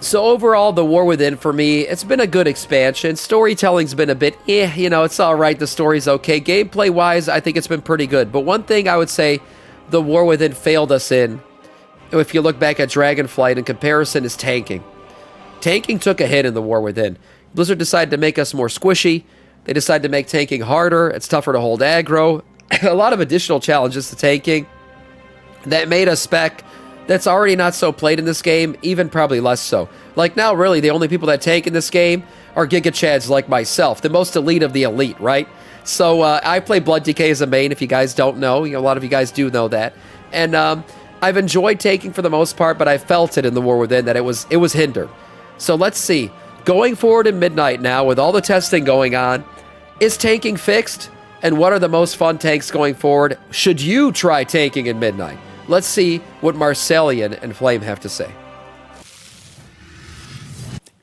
So overall, The War Within, for me, it's been a good expansion. Storytelling's been a bit, you know, it's all right. The story's okay. Gameplay-wise, I think it's been pretty good. But one thing I would say The War Within failed us in, if you look back at Dragonflight in comparison, is tanking. Tanking took a hit in The War Within. Blizzard decided to make us more squishy. They decided to make tanking harder. It's tougher to hold aggro. A lot of additional challenges to tanking that made a spec that's already not so played in this game, even probably less so. Like now, really, the only people that tank in this game are Giga Chads like myself, the most elite of the elite, right? So I play Blood DK as a main, if you guys don't know. You know, a lot of you guys do know that. And I've enjoyed tanking for the most part, but I felt it in The War Within that it was hindered. So let's see. Going forward in Midnight now, with all the testing going on, is tanking fixed? And what are the most fun tanks going forward? Should you try tanking in Midnight? Let's see what Marcellian and Flame have to say.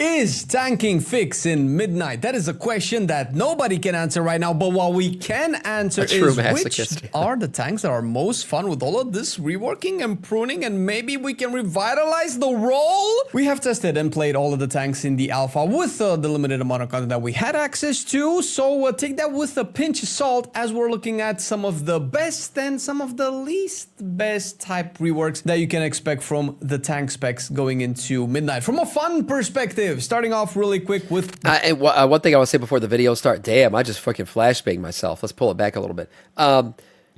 Is tanking fixed in Midnight? That is a question that nobody can answer right now, but what we can answer is which are the tanks that are most fun with all of this reworking and pruning, and maybe we can revitalize the role? We have tested and played all of the tanks in the alpha with the limited amount of content that we had access to, so take that with a pinch of salt as we're looking at some of the best and some of the least best type reworks that you can expect from the tank specs going into Midnight. From a fun perspective, starting off really quick with... one thing I want to say before the video starts. Damn, I just fucking flashbanged myself. Let's pull it back a little bit.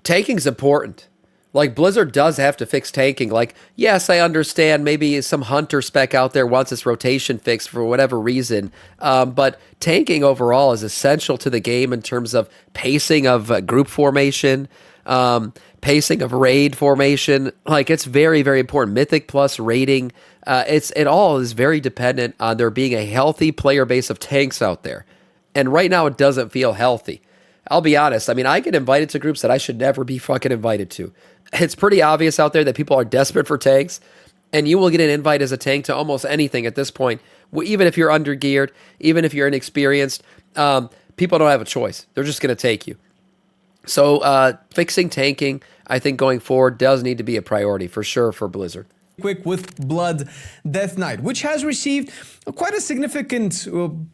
Tanking's important. Like, Blizzard does have to fix tanking. Like, yes, I understand maybe some hunter spec out there wants its rotation fixed for whatever reason. But tanking overall is essential to the game in terms of pacing of group formation, pacing of raid formation. Like, it's very, very important. Mythic plus raiding. It all is very dependent on there being a healthy player base of tanks out there. And right now it doesn't feel healthy. I'll be honest. I mean, I get invited to groups that I should never be fucking invited to. It's pretty obvious out there that people are desperate for tanks, and you will get an invite as a tank to almost anything at this point. Even if you're undergeared, even if you're inexperienced, people don't have a choice. They're just going to take you. So fixing tanking, I think going forward, does need to be a priority for sure for Blizzard. Quick with Blood Death Knight, which has received quite a significant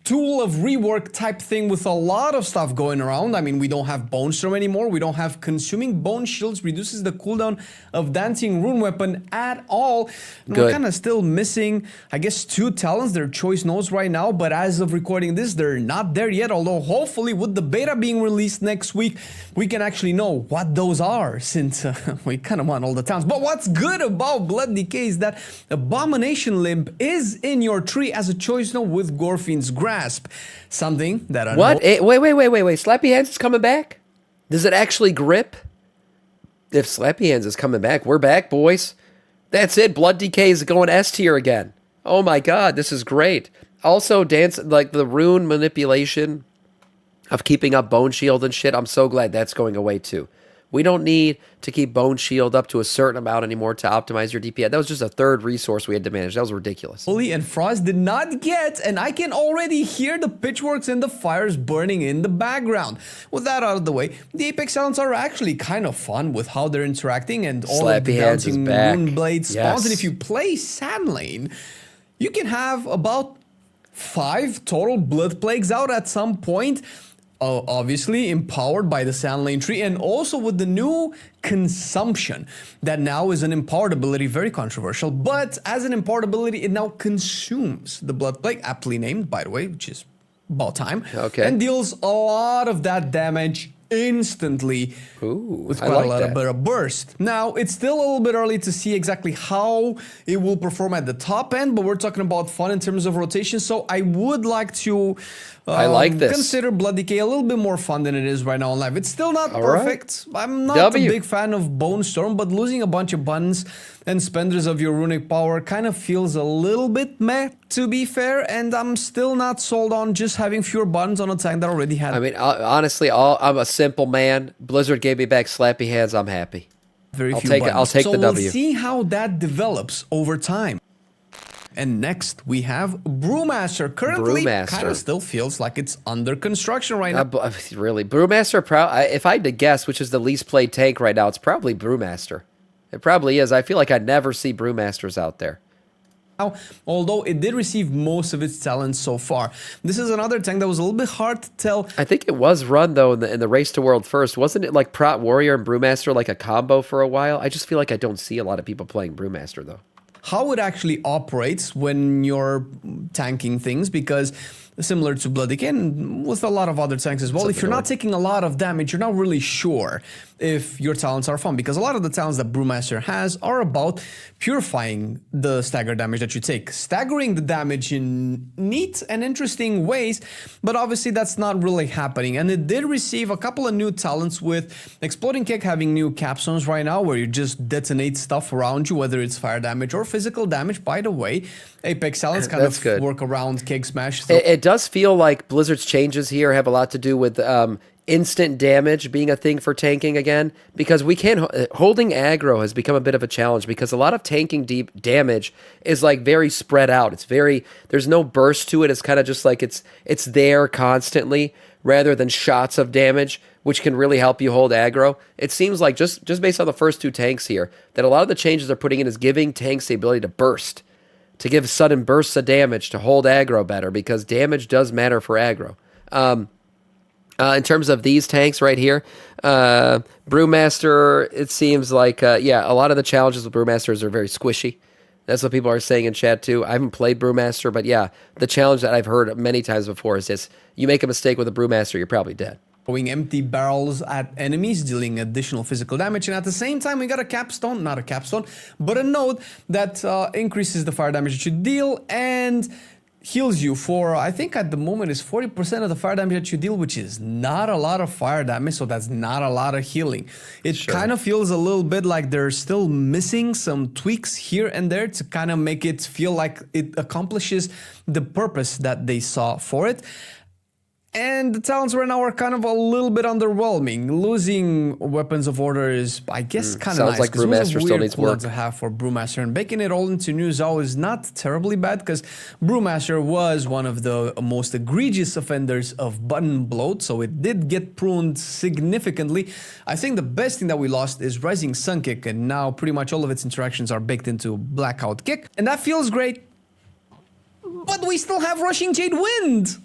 tool of rework type thing with a lot of stuff going around. I mean, we don't have Bone Storm anymore. We don't have Consuming Bone Shields, reduces the cooldown of Dancing Rune Weapon at all. We're kind of still missing, I guess, 2 talents, their choice nodes right now, but as of recording this, they're not there yet, although hopefully with the beta being released next week, we can actually know what those are, since we kind of want all the talents. But what's good about Blood DK is that Abomination Limb is in your tree as a choice node with Gorfien's Grasp. Something that... What? Wait. Slappy Hands is coming back? Does it actually grip? If Slappy Hands is coming back, we're back, boys. That's it. Blood DK is going S tier again. Oh my god, this is great. Also, like the rune manipulation of keeping up Bone Shield and shit, I'm so glad that's going away too. We don't need to keep Bone Shield up to a certain amount anymore to optimize your DPS. That was just a third resource we had to manage. That was ridiculous. Fully and Frost did not get, and I can already hear the pitchforks and the fires burning in the background. With that out of the way, the Apex Talents are actually kind of fun with how they're interacting and all of the Dancing Rune Blade spawns. And if you play Sand Lane, you can have about 5 total Blood Plagues out at some point. Obviously empowered by the Sand Lane tree, and also with the new Consumption that now is an empowered ability, very controversial, but as an empowered ability it now consumes the Blood Plague, aptly named by the way, which is about time, and deals a lot of that damage instantly. With quite a bit of burst. Now, it's still a little bit early to see exactly how it will perform at the top end, but we're talking about fun in terms of rotation, so I would like to consider Blood DK a little bit more fun than it is right now on live. It's still not perfect. I'm not a big fan of Bone Storm, but losing a bunch of buttons and spenders of your runic power kind of feels a little bit meh, to be fair, and I'm still not sold on just having fewer buttons on a tank that already had. I mean, honestly, I'm a simple man. Blizzard gave me back Slappy Hands. I'm happy. I'll take the W. So we'll see how that develops over time. And next we have Brewmaster. Currently, kind of still feels like it's under construction right now. Really, Brewmaster. If I had to guess, which is the least played tank right now, it's probably Brewmaster. It probably is. I feel like I never see Brewmasters out there. now, although it did receive most of its talents so far. This is another tank that was a little bit hard to tell. I think it was run, though, in the race to world first. Wasn't it like Prot Warrior and Brewmaster like a combo for a while? I just feel like I don't see a lot of people playing Brewmaster, though. How it actually operates when you're tanking things, because similar to Blood Decay and with a lot of other tanks as well, if you're not taking a lot of damage, you're not really sure if your talents are fun, because a lot of the talents that Brewmaster has are about purifying the stagger damage that you take, staggering the damage in neat and interesting ways, but obviously that's not really happening. And it did receive a couple of new talents, with Exploding Kick having new capstones right now, where you just detonate stuff around you, whether it's fire damage or physical damage. By the way, Apex Talents kind of work around Kick Smash. So it does feel like Blizzard's changes here have a lot to do with instant damage being a thing for tanking again, because we can't holding aggro has become a bit of a challenge, because a lot of tanking deep damage is like very spread out. It's very, there's no burst to it. It's kind of just like it's there constantly, rather than shots of damage, which can really help you hold aggro. It seems like just based on the first two tanks here, that a lot of the changes they're putting in is giving tanks the ability to burst, to give sudden bursts of damage, to hold aggro better, because damage does matter for aggro. In terms of these tanks right here, Brewmaster, it seems like, yeah, a lot of the challenges with Brewmasters are very squishy. That's what people are saying in chat too. I haven't played Brewmaster, but yeah, the challenge that I've heard many times before is this: you make a mistake with a Brewmaster, you're probably dead. Throwing empty barrels at enemies, dealing additional physical damage, and at the same time we got a capstone, not a capstone, but a node that increases the fire damage that you deal and heals you for, I think at the moment is 40% of the fire damage that you deal, which is not a lot of fire damage, so that's not a lot of healing. It kind of feels a little bit like they're still missing some tweaks here and there to kind of make it feel like it accomplishes the purpose that they saw for it. And the talents right now are kind of a little bit underwhelming. Losing Weapons of Order is, I guess, kind of nice. Sounds like Brewmaster still needs work to have for Brewmaster, and baking it all into New Zao is not terribly bad, because Brewmaster was one of the most egregious offenders of button bloat, so it did get pruned significantly. I think the best thing that we lost is Rising Sun Kick, and now pretty much all of its interactions are baked into Blackout Kick, and that feels great. But we still have Rushing Jade Wind.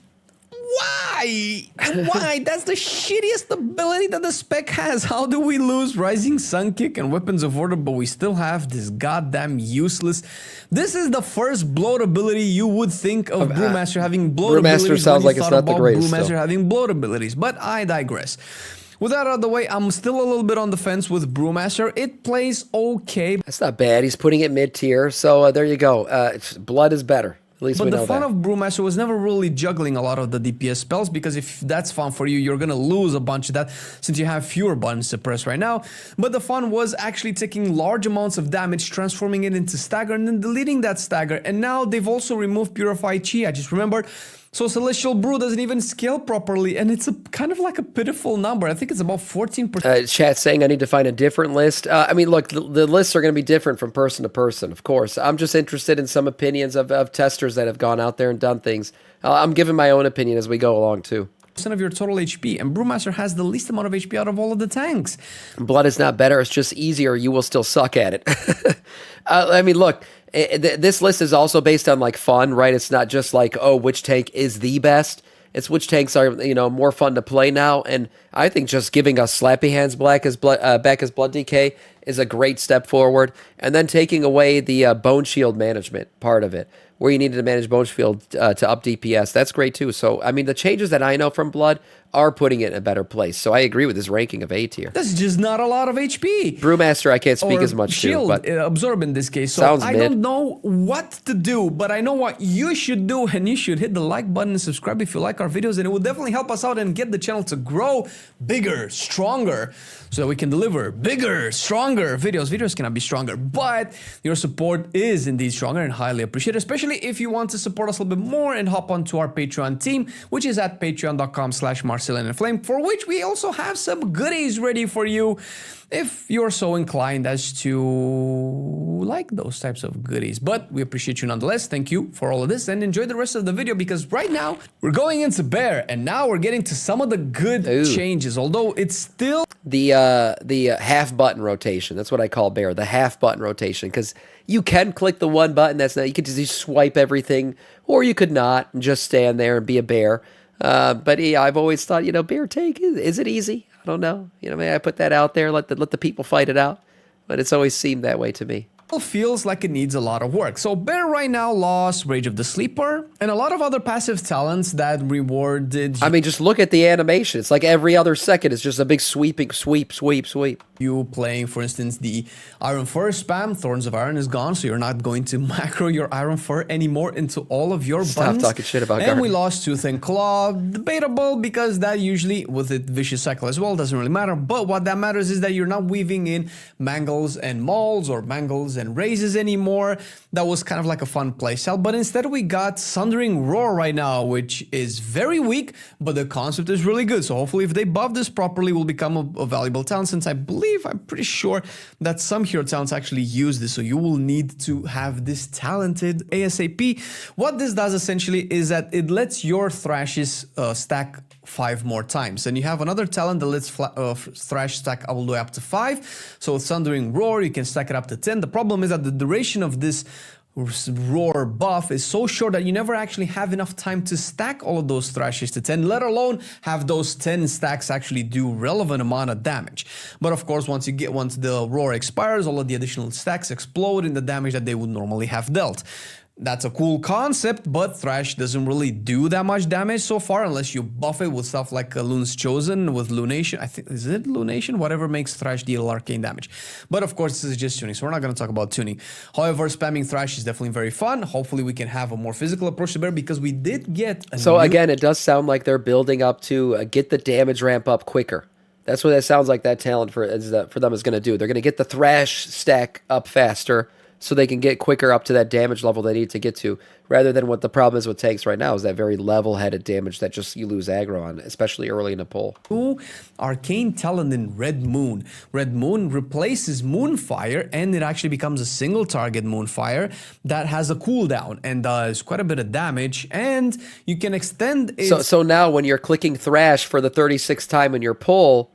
Why? Why? That's the shittiest ability that the spec has. How do we lose Rising Sun Kick and Weapons of Order, but we still have this goddamn useless... This is the first bloat ability you would think of Brewmaster having bloat abilities. Brewmaster sounds like it's not the greatest. Brewmaster having bloat abilities, but I digress. With that out of the way, I'm still a little bit on the fence with Brewmaster. It plays okay. That's not bad. He's putting it mid-tier, so there you go. Blood is better. But the fun of Brewmaster was never really juggling a lot of the DPS spells, because if that's fun for you, you're gonna lose a bunch of that since you have fewer buttons to press right now. But the fun was actually taking large amounts of damage, transforming it into stagger, and then deleting that stagger. And now they've also removed Purify Chi. I just remembered. So Celestial Brew doesn't even scale properly, and it's a kind of like a pitiful number. I think it's about 14%. Chat saying I need to find a different list. I mean, look, the lists are going to be different from person to person, of course. I'm just interested in some opinions of testers that have gone out there and done things. I'm giving my own opinion as we go along, too. Of your total HP, and Brewmaster has the least amount of HP out of all of the tanks. Blood is not better, it's just easier. You will still suck at it. I mean, look, this list is also based on like fun, right? It's not just like, oh, which tank is the best. It's which tanks are, you know, more fun to play now. And I think just giving us Slappy Hands back as Blood Decay is a great step forward. And then taking away the Bone Shield management part of it, where you needed to manage Bone Shield to up DPS. That's great too. So, I mean, the changes that I know from Blood are putting it in a better place. So I agree with this ranking of A tier. That's just not a lot of HP. Brewmaster, I can't speak as much shield, to, but absorb in this case. So sounds I don't know what to do, but I know what you should do, and you should hit the like button and subscribe if you like our videos, and it will definitely help us out and get the channel to grow bigger, stronger, so that we can deliver bigger, stronger videos. Videos cannot be stronger, but your support is indeed stronger and highly appreciated, especially if you want to support us a little bit more and hop onto our Patreon team, which is at patreon.com/MarcellinandFlame, for which we also have some goodies ready for you if you're so inclined as to like those types of goodies. But we appreciate you nonetheless. Thank you for all of this, and enjoy the rest of the video, because right now we're going into Bear, and now we're getting to some of the good changes, although it's still... The half button rotation. That's what I call bear. The half button rotation, because you can click the one button. That's not. You could just swipe everything, or you could not and just stand there and be a bear. But yeah, I've always thought, bear take is it easy? I don't know. Maybe I put that out there. Let the people fight it out. But it's always seemed that way to me. Feels like it needs a lot of work. So Bear right now lost Rage of the Sleeper and a lot of other passive talents that rewarded. I mean, just look at the animation. It's like every other second is just a big sweeping sweep. You playing, for instance, the Iron Fur spam. Thorns of Iron is gone, so you're not going to macro your Iron Fur anymore into all of your Stop buttons. talking shit about And Guardian. we lost Tooth and Claw. Debatable, because that usually, with it vicious cycle as well, doesn't really matter. But what that matters is that you're not weaving in Mangles and Mauls or Mangles and Raises anymore. That was kind of like a fun playstyle. But instead we got Sundering Roar right now, which is very weak, but the concept is really good. So hopefully if they buff this properly, will become a valuable talent, since I'm pretty sure that some hero talents actually use this. So you will need to have this talented ASAP. What this does essentially is that it lets your Thrashes stack 5 more times. And you have another talent that lets Thrash stack all the way up to 5. So with Sundering Roar, you can stack it up to 10. The problem is that the duration of this Roar buff is so short that you never actually have enough time to stack all of those Thrashes to 10, let alone have those 10 stacks actually do relevant amount of damage. But of course, once the Roar expires, all of the additional stacks explode in the damage that they would normally have dealt. That's a cool concept, but Thrash doesn't really do that much damage so far unless you buff it with stuff like Loon's Chosen with Lunation. I think, is it Lunation? Whatever makes Thrash deal arcane damage. But of course, this is just tuning, so we're not going to talk about tuning. However, spamming Thrash is definitely very fun. Hopefully, we can have a more physical approach to Bear, because we did get a So again, it does sound like they're building up to get the damage ramp up quicker. That's what it sounds like that talent for them is going to do. They're going to get the Thrash stack up faster, so they can get quicker up to that damage level they need to get to, rather than what the problem is with tanks right now is that very level-headed damage that just you lose aggro on, especially early in the pull. Arcane talent in Red Moon. Red Moon replaces Moonfire, and it actually becomes a single target Moonfire that has a cooldown and does quite a bit of damage, and you can extend it. So now when you're clicking Thrash for the 36th time in your pull,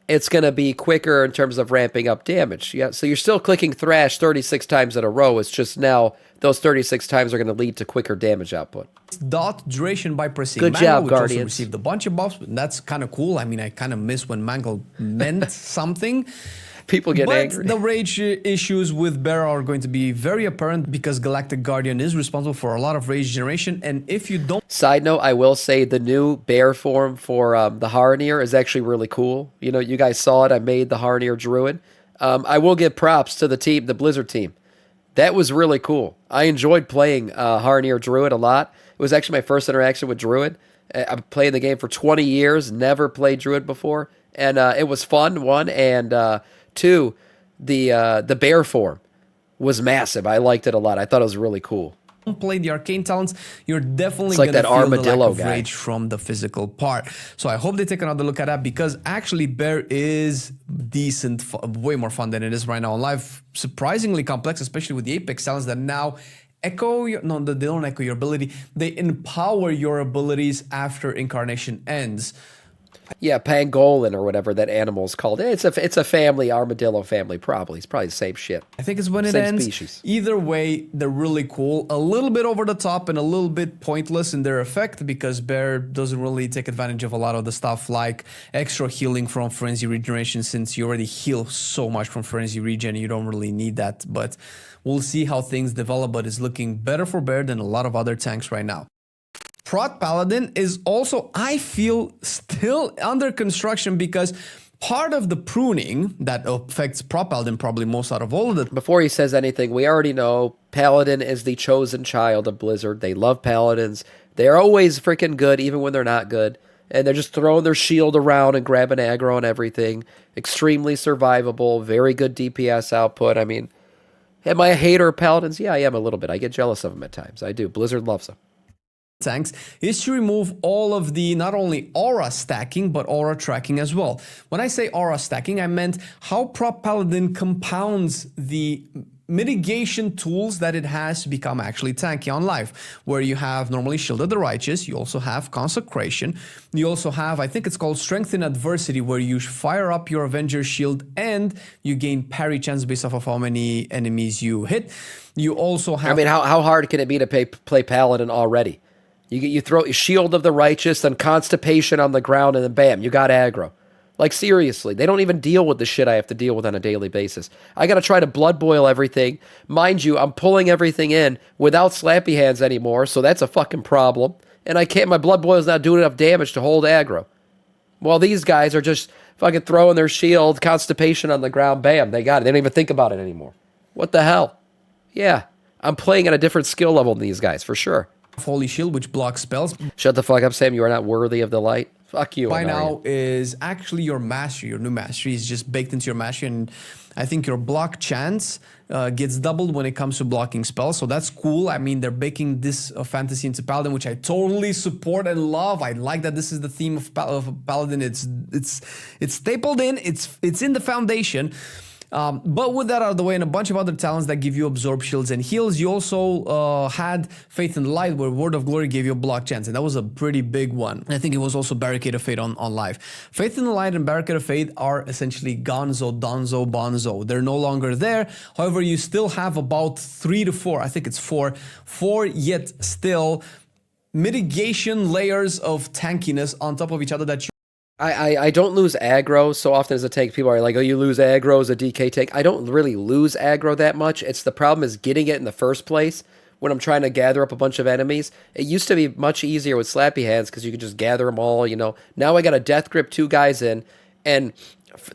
it's going to be quicker in terms of ramping up damage. Yeah, so you're still clicking Thrash 36 times in a row. It's just now those 36 times are going to lead to quicker damage output. Dot duration by pressing Good Mangle, job, which Guardians. also received a bunch of buffs. That's kind of cool. I mean, I kind of miss when Mangle meant something. People get But angry. the rage issues with Bear are going to be very apparent, because Galactic Guardian is responsible for a lot of rage generation, and if you don't... Side note, I will say the new bear form for the Harneer is actually really cool. You guys saw it. I made the Harneer Druid. I will give props to the team, the Blizzard team. That was really cool. I enjoyed playing Harneer Druid a lot. It was actually my first interaction with Druid. I've played the game for 20 years, never played Druid before, and it was fun, one, and two, the bear form was massive. I liked it a lot. I thought it was really cool. Play the arcane talents, you're definitely It's like gonna that feel the armadillo lack of guy. rage from the physical part. So I hope they take another look at that, because actually Bear is decent, way more fun than it is right now on live. Surprisingly complex, especially with the Apex talents that now echo your, no, they don't echo your ability. They empower your abilities after incarnation ends. Yeah, pangolin or whatever that animal's called. It's a family, armadillo family, probably. It's probably the same shit. I think it's when it Same ends. species. Either way, they're really cool. A little bit over the top and a little bit pointless in their effect, because Bear doesn't really take advantage of a lot of the stuff like extra healing from Frenzy Regeneration, since you already heal so much from Frenzy Regen, you don't really need that. But we'll see how things develop, but it's looking better for Bear than a lot of other tanks right now. Prot Paladin is also, I feel, still under construction, because part of the pruning that affects Prot Paladin probably most out of all of the... Before he says anything, we already know Paladin is the chosen child of Blizzard. They love Paladins. They're always freaking good, even when they're not good. And they're just throwing their shield around and grabbing aggro and everything. Extremely survivable, very good DPS output. I mean, am I a hater of Paladins? Yeah, I am a little bit. I get jealous of them at times. I do. Blizzard loves them. Tanks is to remove all of the not only aura stacking but aura tracking as well. When I say aura stacking, I meant how Prot Paladin compounds the mitigation tools that it has to become actually tanky on life, where you have normally Shield of the Righteous, you also have Consecration, you also have, I think it's called Strength in Adversity, where you fire up your Avenger Shield and you gain parry chance based off of how many enemies you hit. You also have... I mean, how hard can it be to play Paladin already? You throw Shield of the Righteous, then Constipation on the ground, and then bam, you got aggro. Like, seriously, they don't even deal with the shit I have to deal with on a daily basis. I got to try to blood boil everything. Mind you, I'm pulling everything in without slappy hands anymore, so that's a fucking problem. And I can't, my blood boil's not doing enough damage to hold aggro. Well, these guys are just fucking throwing their shield, Constipation on the ground, bam, they got it. They don't even think about it anymore. What the hell? Yeah, I'm playing at a different skill level than these guys, for sure. Holy Shield, which blocks spells. Shut the fuck up, Sam. You are not worthy of the light. Fuck you. By now is actually your mastery. Your new mastery is just baked into your mastery, and I think your block chance gets doubled when it comes to blocking spells. So that's cool. I mean, they're baking this fantasy into Paladin, which I totally support and love. I like that this is the theme of Paladin. It's stapled in. It's in the foundation. But with that out of the way and a bunch of other talents that give you absorb shields and heals, you also had Faith in the Light, where Word of Glory gave you a block chance, and that was a pretty big one. I think it was also Barricade of Fate on life. Faith in the Light and Barricade of Fate are essentially gonzo, donzo, bonzo. They're no longer there. However, you still have about 3 to 4, I think it's 4 yet still mitigation layers of tankiness on top of each other that you... I don't lose aggro so often as a tank. People are like, oh, you lose aggro as a DK tank. I don't really lose aggro that much. It's the problem is getting it in the first place when I'm trying to gather up a bunch of enemies. It used to be much easier with slappy hands because you could just gather them all, you know. Now I got a death grip 2 guys in, and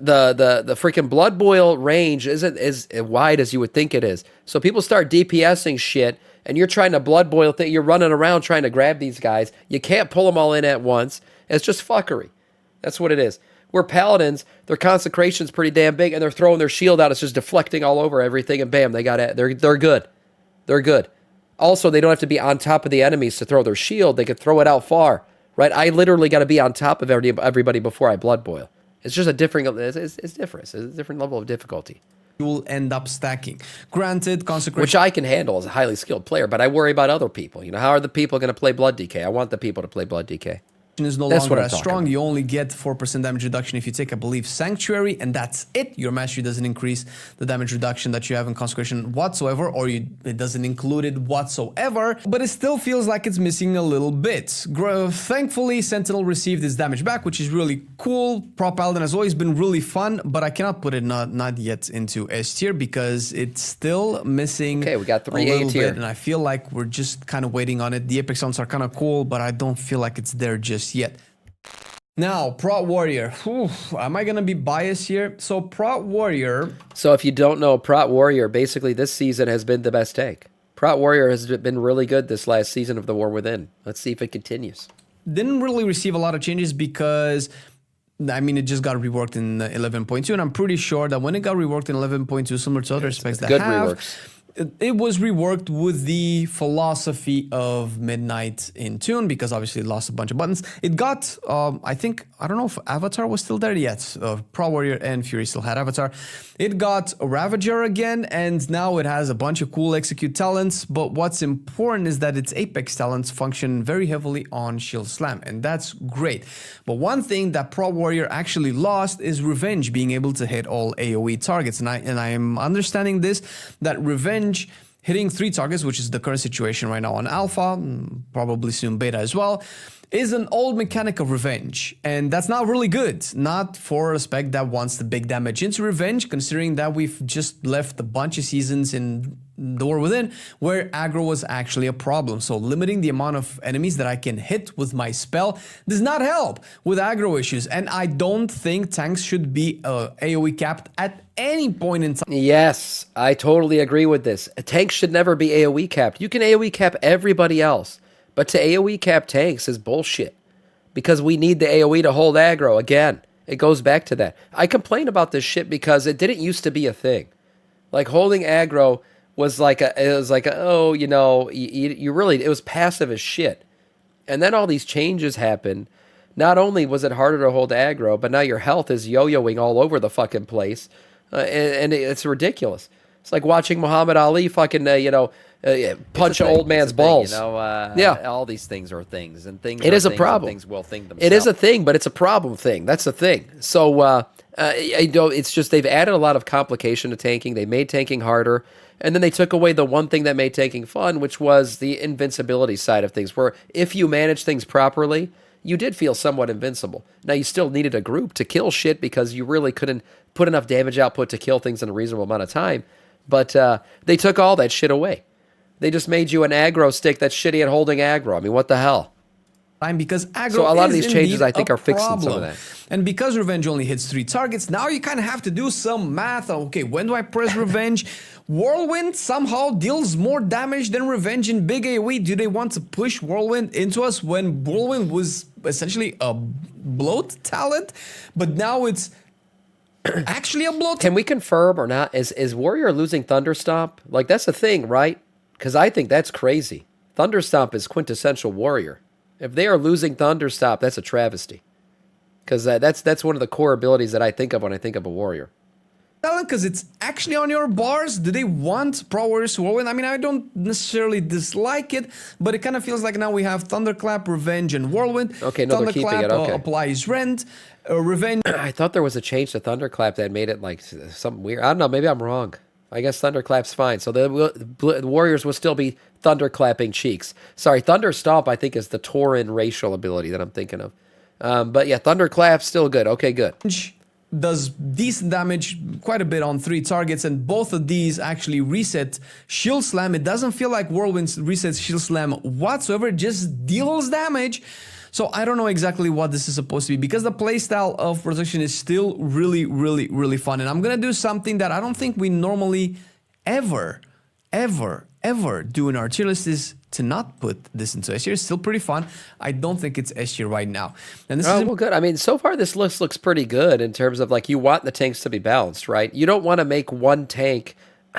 the freaking blood boil range isn't as wide as you would think it is. So people start DPSing shit, and you're trying to blood boil thing. You're running around trying to grab these guys. You can't pull them all in at once. It's just fuckery. That's what it is. We're Paladins, their Consecration's pretty damn big, and they're throwing their shield out. It's just deflecting all over everything, and bam, they got it. They're good. They're good. Also, they don't have to be on top of the enemies to throw their shield. They can throw it out far, right? I literally got to be on top of everybody before I blood boil. It's just a different. It's different. It's a different level of difficulty. You will end up stacking. Granted, Consecration, which I can handle as a highly skilled player, but I worry about other people. You know, how are the people going to play Blood DK? I want the people to play Blood DK. Is no longer as strong. You only get 4% damage reduction if you take, I believe, Sanctuary, and that's it. Your mastery doesn't increase the damage reduction that you have in Consecration whatsoever, or it doesn't include it whatsoever, but it still feels like it's missing a little bit. Thankfully, Sentinel received his damage back, which is really cool. Prop Paladin has always been really fun, but I cannot put it not yet into S tier because it's still missing we got 3 a little A tier. bit, and I feel like we're just kind of waiting on it. The Epic sounds are kind of cool, but I don't feel like it's there just yet. Now, Prot Warrior. Whew, am I going to be biased here? So, Prot Warrior... So, if you don't know, Prot Warrior, basically this season has been the best tank. Prot Warrior has been really good this last season of The War Within. Let's see if it continues. Didn't really receive a lot of changes because... I mean, it just got reworked in 11.2, and I'm pretty sure that when it got reworked in 11.2, similar to other specs that good have... reworks. It was reworked with the philosophy of Midnight in Tune, because obviously it lost a bunch of buttons. It got, I don't know if Avatar was still there yet. Pro Warrior and Fury still had Avatar. It got a Ravager again, and now it has a bunch of cool execute talents. But what's important is that its Apex talents function very heavily on Shield Slam, and that's great. But one thing that Pro Warrior actually lost is Revenge, being able to hit all AoE targets. And I am understanding this, that Revenge hitting 3 targets, which is the current situation right now on Alpha, probably soon Beta as well, is an old mechanic of Revenge. And that's not really good. Not for a spec that wants the big damage into Revenge, considering that we've just left a bunch of seasons in The War Within where aggro was actually a problem. So limiting the amount of enemies that I can hit with my spell does not help with aggro issues. And I don't think tanks should be AoE capped at any point in time. Yes, I totally agree with this. A tank should never be AoE capped. You can AoE cap everybody else, but to AoE cap tanks is bullshit because we need the AoE to hold aggro. Again, it goes back to that. I complain about this shit because it didn't used to be a thing. Like holding aggro was like oh, you know, you really, it was passive as shit. And then all these changes happened. Not only was it harder to hold aggro, but now your health is yo-yoing all over the fucking place. And it's ridiculous. It's like watching Muhammad Ali fucking, punch an old man's balls. Yeah. All these things are things, and things. It are is a things, problem. And things will think themselves. It is a thing, but it's a problem thing. That's the thing. So, it's just they've added a lot of complication to tanking. They made tanking harder, and then they took away the one thing that made tanking fun, which was the invincibility side of things, where if you manage things properly, you did feel somewhat invincible. Now, you still needed a group to kill shit because you really couldn't put enough damage output to kill things in a reasonable amount of time, but they took all that shit away. They just made you an aggro stick that's shitty at holding aggro. I mean, what the hell? Because aggro so a lot of these is changes, I think, a are fixing some problem. of that. And because Revenge only hits 3 targets, now you kind of have to do some math. Okay, when do I press Revenge? Whirlwind somehow deals more damage than Revenge in big AoE. Do they want to push Whirlwind into us when Whirlwind was essentially a bloat talent? But now it's actually a bloat. Can we confirm or not? Is Warrior losing Thunderstomp? Like, that's the thing, right? Because I think that's crazy. Thunderstomp is quintessential Warrior. If they are losing Thunderstomp, that's a travesty. Because that's one of the core abilities that I think of when I think of a Warrior. Because it's actually on your bars. Do they want Pro Warriors Whirlwind? I mean, I don't necessarily dislike it, but it kind of feels like now we have Thunderclap, Revenge, and Whirlwind. Okay, no, they're keeping it, okay. Applies Rend, Revenge. I thought there was a change to Thunderclap that made it like something weird. I don't know, maybe I'm wrong. I guess Thunderclap's fine. So the Warriors will still be Thunderclapping cheeks. Sorry, Thunderstomp, I think, is the Tauren racial ability that I'm thinking of. But yeah, Thunderclap's still good. Okay, good. Does decent damage, quite a bit on 3 targets, and both of these actually reset Shield Slam. It doesn't feel like Whirlwind resets Shield Slam whatsoever, it just deals damage. So I don't know exactly what this is supposed to be, because the playstyle of Protection is still really, really, really fun. And I'm gonna do something that I don't think we normally ever do in our tier list, is to not put this into S tier. It's still pretty fun. I don't think it's S tier right now. And this is well, good. I mean, so far this list looks pretty good in terms of, like, you want the tanks to be balanced, right? You don't want to make one tank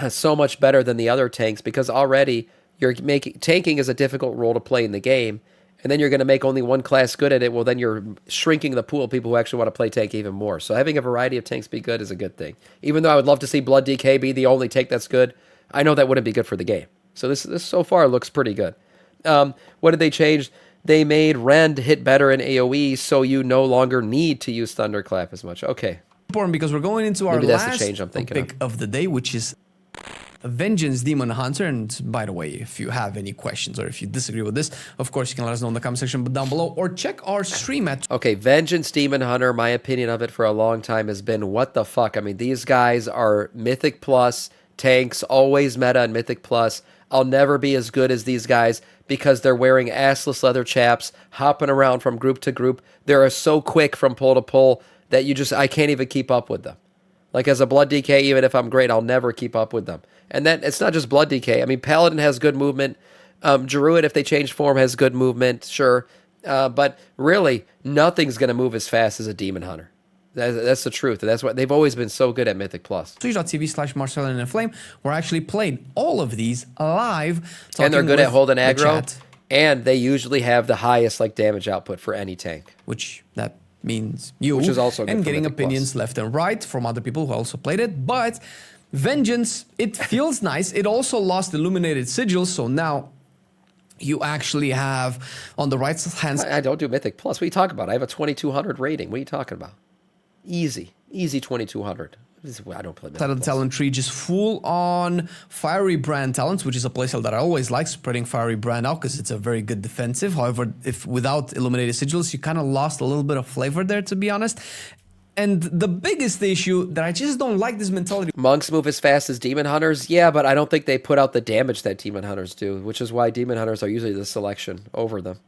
so much better than the other tanks, because already you're making tanking is a difficult role to play in the game, and then you're going to make only one class good at it. Well, then you're shrinking the pool of people who actually want to play tank even more. So having a variety of tanks be good is a good thing. Even though I would love to see Blood DK be the only tank that's good, I know that wouldn't be good for the game. So this so far looks pretty good. What did they change? They made Rend hit better in AoE, so you no longer need to use Thunderclap as much. Okay. important, because we're going into our Maybe that's last the change I'm thinking pick of the day, which is Vengeance Demon Hunter. And by the way, if you have any questions or if you disagree with this, of course you can let us know in the comment section down below, or check our stream at... Okay, Vengeance Demon Hunter, my opinion of it for a long time has been, what the fuck? I mean, these guys are Mythic Plus tanks, always meta and Mythic Plus. I'll never be as good as these guys because they're wearing assless leather chaps, hopping around from group to group. They're so quick from pull to pull that I can't even keep up with them. Like, as a Blood DK, even if I'm great, I'll never keep up with them. And then it's not just Blood DK. I mean, Paladin has good movement. Druid, if they change form, has good movement, sure. But really, nothing's going to move as fast as a Demon Hunter. That's the truth. And that's why they've always been so good at Mythic Plus. Twitch.tv/Marcelin where I actually played all of these live. And they're good at holding aggro. And they usually have the highest damage output for any tank. Which that means you. Which is also good and for getting Mythic opinions Plus. left and right from other people who also played it. But Vengeance, it feels nice. It also lost Illuminated Sigils, so now you actually have on the right hand side. I don't do Mythic Plus. What are you talking about? I have a 2200 rating. What are you talking about? Easy 2200. I don't play Mythic Side of the Plus. talent tree, just full on Fiery Brand talents, which is a playstyle that I always like, spreading Fiery Brand out because it's a very good defensive. However, if without Illuminated Sigils, you kind of lost a little bit of flavor there, to be honest. And the biggest issue that I just don't like this mentality. Monks move as fast as Demon Hunters, yeah, but I don't think they put out the damage that Demon Hunters do, which is why Demon Hunters are usually the selection over them.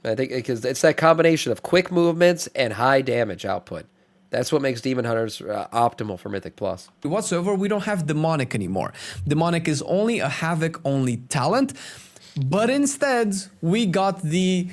I think because it's that combination of quick movements and high damage output. That's what makes Demon Hunters optimal for Mythic Plus. Whatsoever, we don't have Demonic anymore. Demonic is only a Havoc-only talent, but instead we got the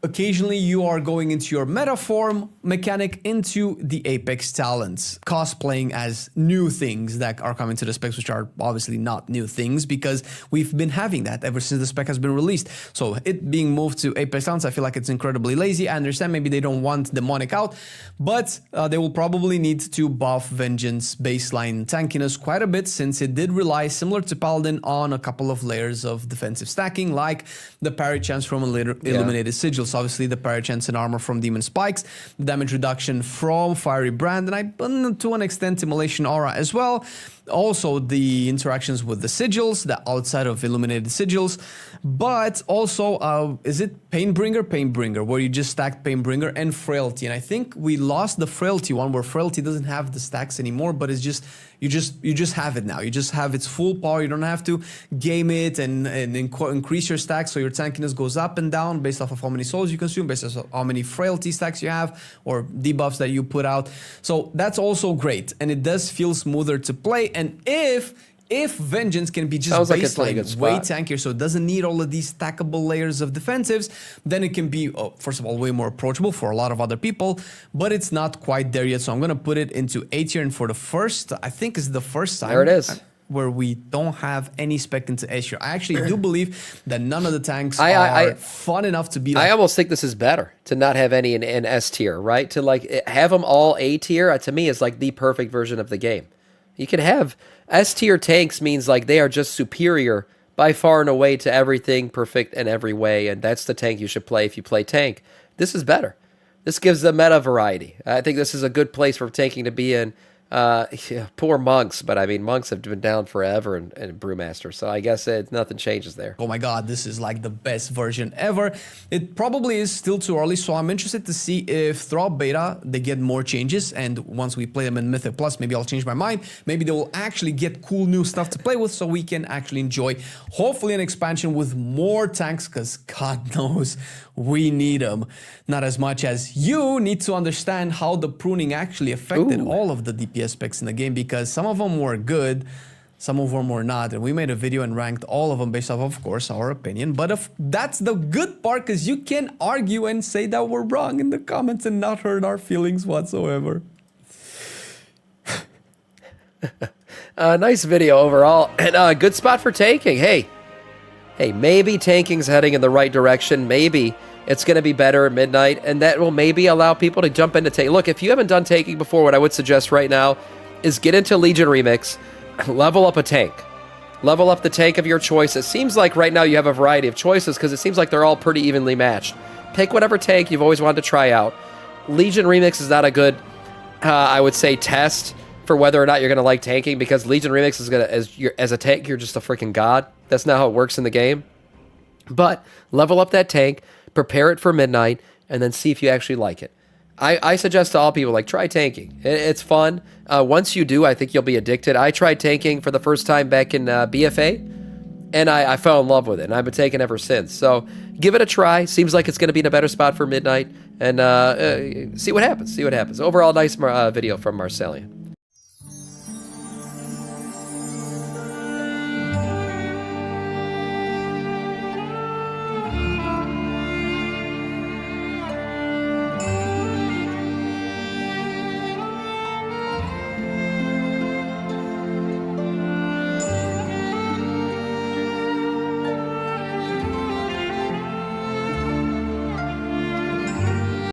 occasionally you are going into your meta form mechanic into the Apex talents, cosplaying as new things that are coming to the specs, which are obviously not new things because we've been having that ever since the spec has been released. So it being moved to Apex talents, I feel like it's incredibly lazy. I understand maybe they don't want demonic out, but they will probably need to buff Vengeance baseline tankiness quite a bit, since it did rely, similar to Paladin, on a couple of layers of defensive stacking, like the parry chance from illuminated sigils, obviously the parry chance and armor from demon spikes, the damage reduction from fiery brand, and to an extent immolation aura as well. Also the interactions with the sigils, the outside of illuminated sigils, but also is it Painbringer, where you just stacked Painbringer and Frailty, and I think we lost the Frailty one, where Frailty doesn't have the stacks anymore, but it's just you just have it now. You just have its full power. You don't have to game it and increase your stacks, so your tankiness goes up and down based off of how many souls you consume, based off how many Frailty stacks you have or debuffs that you put out. So that's also great, and it does feel smoother to play. And if Vengeance can be just baseline way tankier, so it doesn't need all of these stackable layers of defensives, then it can be, first of all, way more approachable for a lot of other people, but it's not quite there yet. So I'm going to put it into A tier, and for the first, I think is the first time. There it is. Where we don't have any spec into S tier. I actually do believe that none of the tanks are fun enough to be like... I almost think this is better, to not have any in S tier, right? To like have them all A tier, to me, is like the perfect version of the game. You can have S tier tanks, means like they are just superior by far and away to everything, perfect in every way, and that's the tank you should play if you play tank. This is better. This gives the meta variety. I think this is a good place for tanking to be in. Poor monks, but I mean, monks have been down forever in Brewmaster, so I guess nothing changes there. Oh my god, this is like the best version ever. It probably is still too early, so I'm interested to see if throughout beta they get more changes, and once we play them in Mythic Plus, maybe I'll change my mind. Maybe they will actually get cool new stuff to play with, so we can actually enjoy, hopefully, an expansion with more tanks, because God knows we need them. Not as much as you need to understand how the pruning actually affected all of the DPS specs in the game, because some of them were good, some of them were not, and we made a video and ranked all of them based off, of course, our opinion. But if that's the good part, because you can argue and say that we're wrong in the comments and not hurt our feelings whatsoever. Nice video overall, and a good spot for tanking. Hey, maybe tanking's heading in the right direction. Maybe it's going to be better at midnight, and that will maybe allow people to jump into tank. Look, if you haven't done tanking before, what I would suggest right now is get into Legion Remix, level up a tank. Level up the tank of your choice. It seems like right now you have a variety of choices, because it seems like they're all pretty evenly matched. Pick whatever tank you've always wanted to try out. Legion Remix is not a good, I would say, test for whether or not you're going to like tanking, because Legion Remix is going to, as a tank, you're just a freaking god. That's not how it works in the game. But level up that tank, prepare it for midnight, and then see if you actually like it. I suggest to all people, like, try tanking. It's fun. Once you do, I think you'll be addicted. I tried tanking for the first time back in BFA, and I fell in love with it, and I've been tanking ever since. So give it a try. Seems like it's going to be in a better spot for midnight, and see what happens. Overall, nice video from Marcellian.